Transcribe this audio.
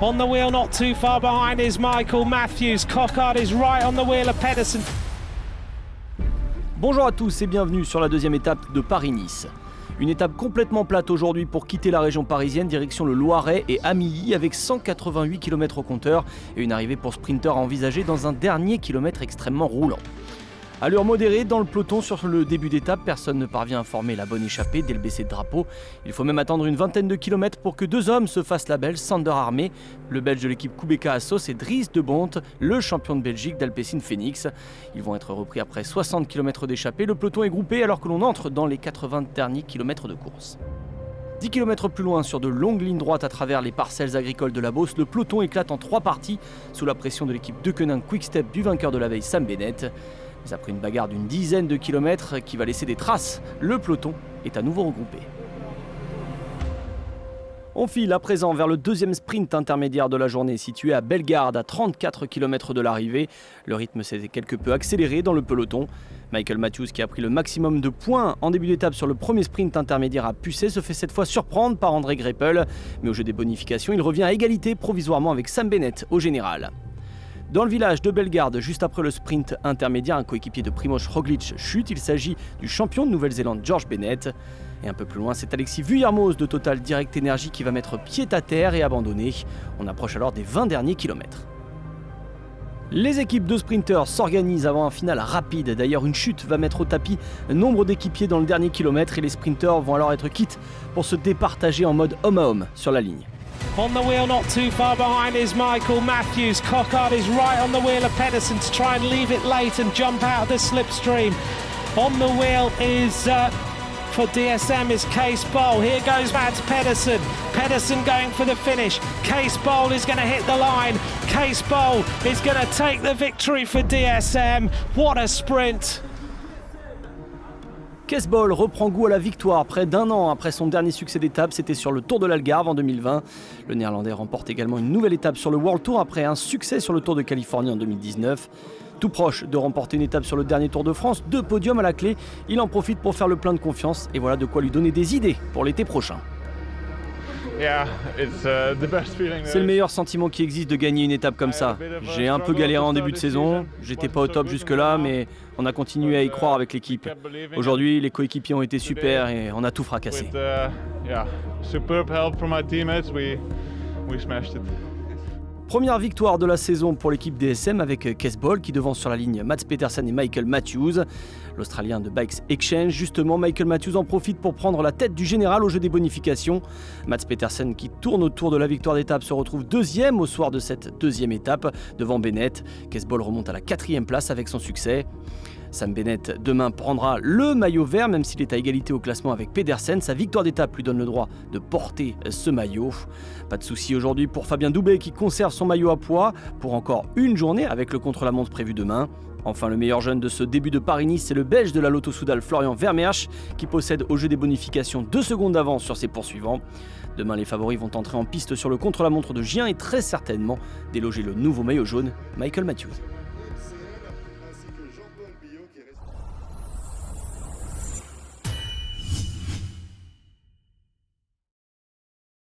On the wheel, not too far behind, is Michael Matthews. Cockard is right on the wheel of Pedersen. Bonjour à tous et bienvenue sur la deuxième étape de Paris-Nice. Une étape complètement plate aujourd'hui pour quitter la région parisienne, direction le Loiret et Amilly avec 188 km au compteur et une arrivée pour sprinter à envisager dans un dernier kilomètre extrêmement roulant. Allure modérée dans le peloton sur le début d'étape, personne ne parvient à former la bonne échappée dès le baisser de drapeau. Il faut même attendre une vingtaine de kilomètres pour que deux hommes se fassent la belle, Sander Armé, le belge de l'équipe Kubeka Assos, et Dries de Bondt, le champion de Belgique d'Alpecin Phoenix. Ils vont être repris après 60 km d'échappée. Le peloton est groupé alors que l'on entre dans les 80 derniers kilomètres de course. 10 km plus loin, sur de longues lignes droites à travers les parcelles agricoles de la Beauce, le peloton éclate en trois parties sous la pression de l'équipe Deceuninck Quick-Step du vainqueur de la veille, Sam Bennett. Mais après une bagarre d'une dizaine de kilomètres qui va laisser des traces, le peloton est à nouveau regroupé. On file à présent vers le deuxième sprint intermédiaire de la journée, situé à Bellegarde, à 34 km de l'arrivée. Le rythme s'est quelque peu accéléré dans le peloton. Michael Matthews, qui a pris le maximum de points en début d'étape sur le premier sprint intermédiaire à Pucé, se fait cette fois surprendre par André Greipel. Mais au jeu des bonifications, il revient à égalité provisoirement avec Sam Bennett au général. Dans le village de Bellegarde, juste après le sprint intermédiaire, un coéquipier de Primož Roglič chute. Il s'agit du champion de Nouvelle-Zélande, George Bennett. Et un peu plus loin, c'est Alexis Vuillermoz de Total Direct Energy qui va mettre pied à terre et abandonner. On approche alors des 20 derniers kilomètres. Les équipes de sprinteurs s'organisent avant un final rapide. D'ailleurs, une chute va mettre au tapis nombre d'équipiers dans le dernier kilomètre et les sprinteurs vont alors être quittes pour se départager en mode homme à homme sur la ligne. On the wheel, not too far behind, is Michael Matthews. Cockard is right on the wheel of Pedersen to try and leave it late and jump out of the slipstream. On the wheel is, for DSM, is Cees Bol. Here goes Mads Pedersen. Pedersen going for the finish. Cees Bol is going to hit the line. Cees Bol is going to take the victory for DSM. What a sprint! Cees Bol reprend goût à la victoire près d'un an après son dernier succès d'étape, c'était sur le Tour de l'Algarve en 2020. Le Néerlandais remporte également une nouvelle étape sur le World Tour après un succès sur le Tour de Californie en 2019. Tout proche de remporter une étape sur le dernier Tour de France, 2 podiums à la clé, il en profite pour faire le plein de confiance et voilà de quoi lui donner des idées pour l'été prochain. C'est le meilleur sentiment qui existe de gagner une étape comme ça. J'ai un peu galéré en début de saison, j'étais pas au top jusque-là, mais on a continué à y croire avec l'équipe. Aujourd'hui, les coéquipiers ont été super et on a tout fracassé. Première victoire de la saison pour l'équipe DSM avec Cees Bol qui devance sur la ligne Mads Pedersen et Michael Matthews. L'Australien de Bikes Exchange, justement, Michael Matthews en profite pour prendre la tête du général au jeu des bonifications. Mads Pedersen, qui tourne autour de la victoire d'étape, se retrouve deuxième au soir de cette deuxième étape devant Bennett. Cees Bol remonte à la 4e place avec son succès. Sam Bennett demain prendra le maillot vert, même s'il est à égalité au classement avec Pedersen. Sa victoire d'étape lui donne le droit de porter ce maillot. Pas de souci aujourd'hui pour Fabien Doubet qui conserve son maillot à poids pour encore une journée avec le contre-la-montre prévu demain. Enfin, le meilleur jeune de ce début de Paris-Nice, c'est le belge de la Lotto Soudal, Florian Vermeersch, qui possède au jeu des bonifications 2 secondes d'avance sur ses poursuivants. Demain, les favoris vont entrer en piste sur le contre-la-montre de Gien et très certainement déloger le nouveau maillot jaune, Michael Matthews.